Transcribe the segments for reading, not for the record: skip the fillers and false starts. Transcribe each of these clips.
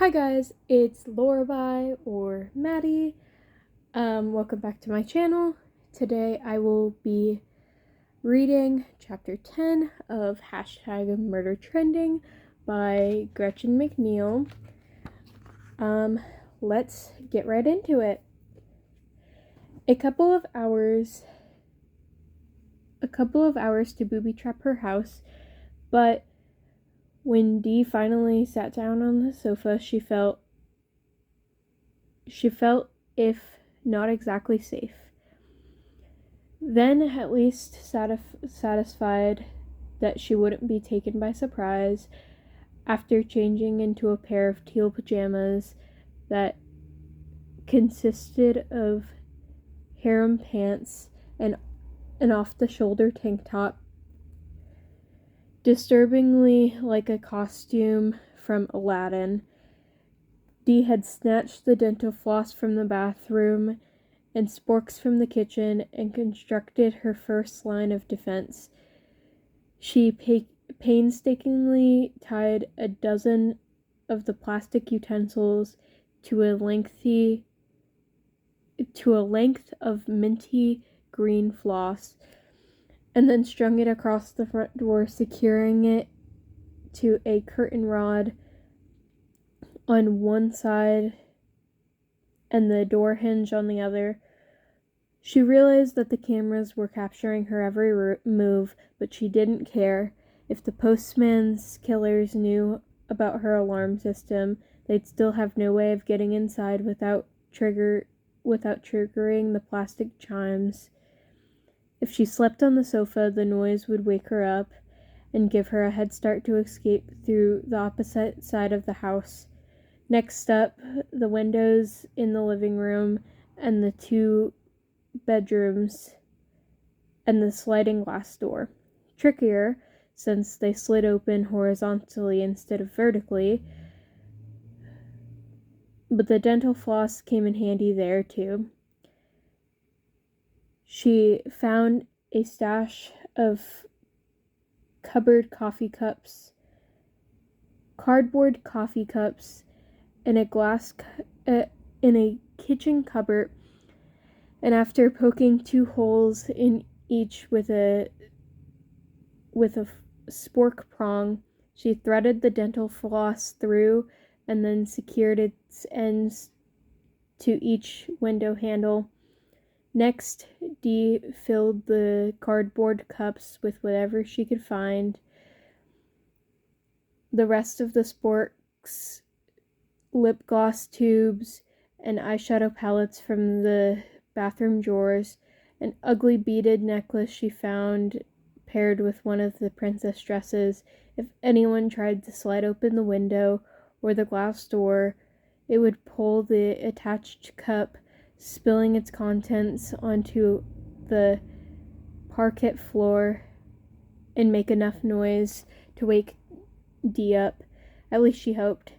Hi guys, it's Lorelei or Maddie. Welcome back to my channel. Today I will be reading chapter 10 of #Murder Trending by Gretchen McNeil. Let's get right into it. A couple of hours to booby trap her house, but when Dee finally sat down on the sofa, she felt if not exactly safe. Then, at least satisfied that she wouldn't be taken by surprise, after changing into a pair of teal pajamas that consisted of harem pants and an off-the-shoulder tank top, disturbingly like a costume from Aladdin, Dee had snatched the dental floss from the bathroom and sporks from the kitchen and constructed her first line of defense. She painstakingly tied a dozen of the plastic utensils to a length of minty green floss, and then strung it across the front door, securing it to a curtain rod on one side and the door hinge on the other. She realized that the cameras were capturing her every move, but she didn't care. If the postman's killers knew about her alarm system, they'd still have no way of getting inside without triggering the plastic chimes. If she slept on the sofa, the noise would wake her up and give her a head start to escape through the opposite side of the house. Next up, the windows in the living room and the two bedrooms and the sliding glass door. Trickier, since they slid open horizontally instead of vertically, but the dental floss came in handy there too. She found a stash of cardboard coffee cups, in a kitchen cupboard, and after poking two holes in each with a spork prong, she threaded the dental floss through and then secured its ends to each window handle. Next, Dee filled the cardboard cups with whatever she could find. The rest of the sporks, lip gloss tubes, and eyeshadow palettes from the bathroom drawers. An ugly beaded necklace she found paired with one of the princess dresses. If anyone tried to slide open the window or the glass door, it would pull the attached cup, spilling its contents onto the parquet floor and make enough noise to wake Dee up. At least she hoped.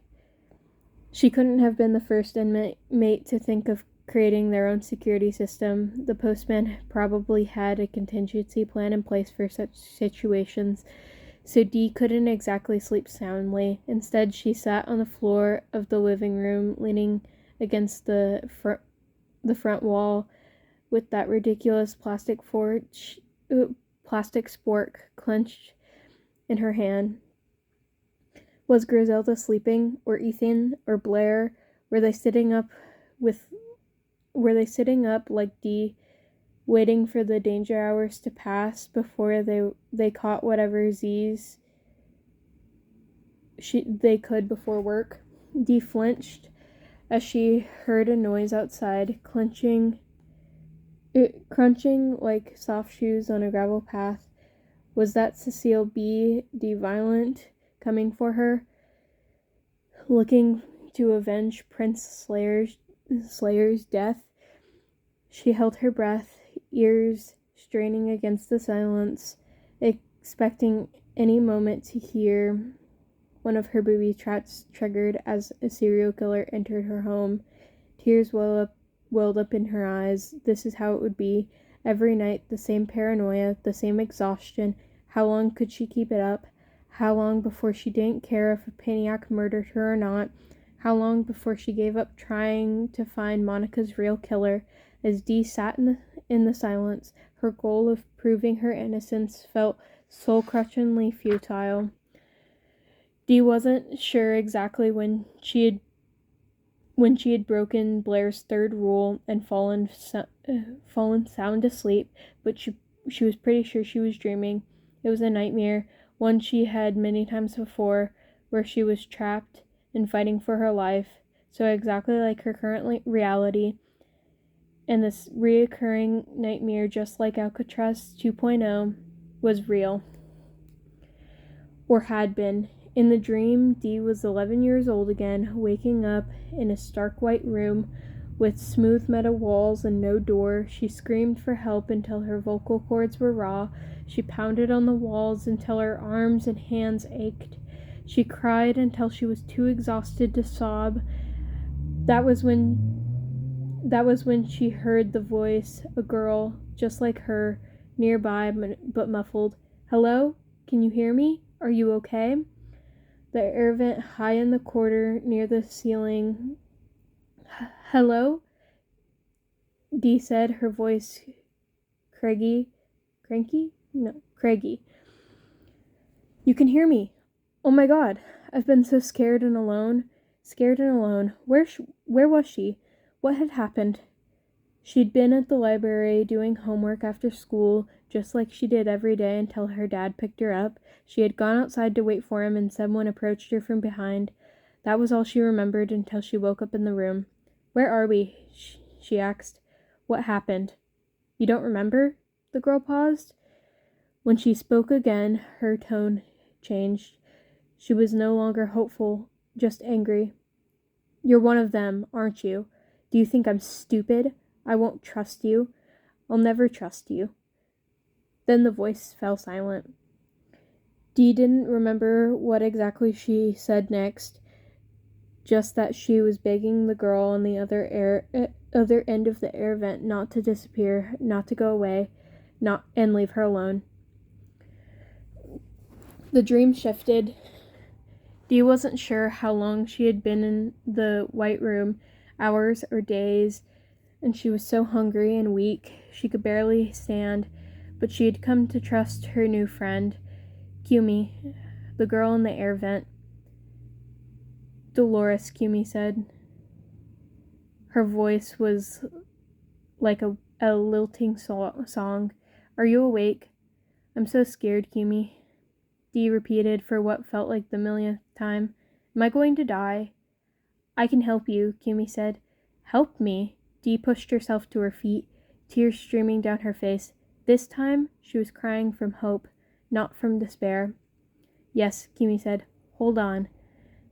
She couldn't have been the first inmate to think of creating their own security system. The postman probably had a contingency plan in place for such situations, so Dee couldn't exactly sleep soundly. Instead, she sat on the floor of the living room, leaning against the front wall with that ridiculous plastic spork clenched in her hand. Was Griselda sleeping, or Ethan, or Blair? Were they sitting up like Dee, waiting for the danger hours to pass before they caught whatever Z's they could before work? Dee flinched as she heard a noise outside, crunching like soft shoes on a gravel path. Was that Cecile B. de Violent coming for her, looking to avenge Prince Slayer's death? She held her breath, ears straining against the silence, expecting any moment to hear one of her booby traps triggered as a serial killer entered her home. Tears welled up in her eyes. This is how it would be. Every night, the same paranoia, the same exhaustion. How long could she keep it up? How long before she didn't care if a maniac murdered her or not? how long before she gave up trying to find Monica's real killer. As Dee sat in the silence, her goal of proving her innocence felt soul-crushingly futile. Dee wasn't sure exactly when she had broken Blair's third rule and fallen sound asleep, but she was pretty sure she was dreaming. It was a nightmare, one she had many times before, where she was trapped and fighting for her life, so exactly like her current reality. And this reoccurring nightmare, just like Alcatraz 2.0, was real. Or had been. In the dream, Dee was 11 years old again, waking up in a stark white room with smooth metal walls and no door. She screamed for help until her vocal cords were raw. She pounded on the walls until her arms and hands ached. She cried until she was too exhausted to sob. That was when she heard the voice, a girl just like her, nearby but muffled. "Hello? Can you hear me? Are you okay?" The air vent high in the corner near the ceiling. "Hello?" Dee said, her voice craggy. Craggy. "You can hear me. Oh my god, I've been so scared and alone. Where was she? What had happened?" She'd been at the library doing homework after school, just like she did every day until her dad picked her up. She had gone outside to wait for him and someone approached her from behind. That was all she remembered until she woke up in the room. "Where are we?" she asked. "What happened?" "You don't remember?" The girl paused. When she spoke again, her tone changed. She was no longer hopeful, just angry. "You're one of them, aren't you? Do you think I'm stupid? I won't trust you. I'll never trust you." Then the voice fell silent. Dee didn't remember what exactly she said next, just that she was begging the girl on the other end of the air vent not to disappear, not to go away, and leave her alone. The dream shifted. Dee wasn't sure how long she had been in the white room, hours or days, and she was so hungry and weak she could barely stand, but she had come to trust her new friend, Kumi, the girl in the air vent. "Dolores," Kumi said. Her voice was like a lilting song. "Are you awake?" "I'm so scared, Kumi," Dee repeated for what felt like the millionth time. "Am I going to die?" "I can help you," Kumi said. "Help me?" Dee pushed herself to her feet, tears streaming down her face. This time, she was crying from hope, not from despair. "Yes," Kumi said. "Hold on."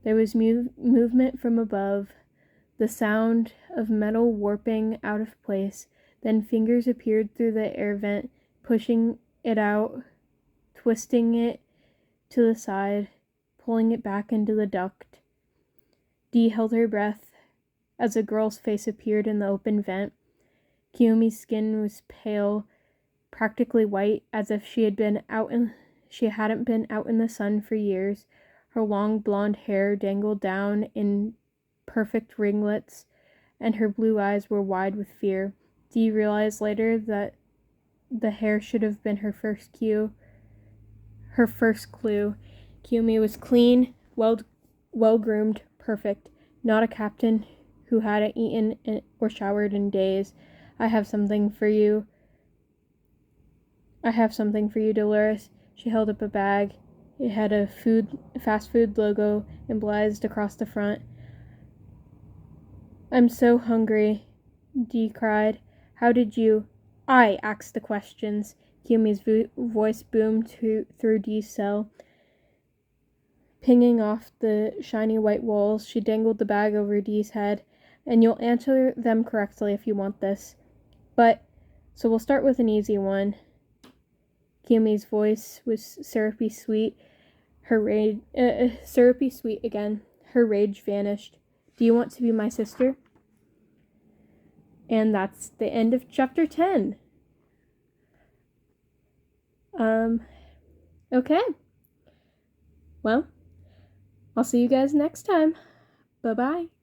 There was movement from above, the sound of metal warping out of place. Then fingers appeared through the air vent, pushing it out, twisting it to the side, pulling it back into the duct. Dee held her breath as a girl's face appeared in the open vent. Kiyomi's skin was pale, practically white, as if she hadn't been out in the sun for years. Her long blonde hair dangled down in perfect ringlets, and her blue eyes were wide with fear. Dee realized later that the hair should have been her first clue. Kiyomi was clean, well-groomed, perfect. Not a captain who hadn't eaten or showered in days. I have something for you, Dolores." She held up a bag. It had a fast food logo emblazoned across the front. "I'm so hungry," Dee cried. "How did you—" "I asked the questions." Kiyomi's voice boomed through Dee's cell. Pinging off the shiny white walls, she dangled the bag over Dee's head. "And you'll answer them correctly if you want this. So we'll start with an easy one." Kiyomi's voice was syrupy sweet. Syrupy sweet again. Her rage vanished. "Do you want to be my sister?" And that's the end of chapter 10. Okay. Well, I'll see you guys next time. Bye bye.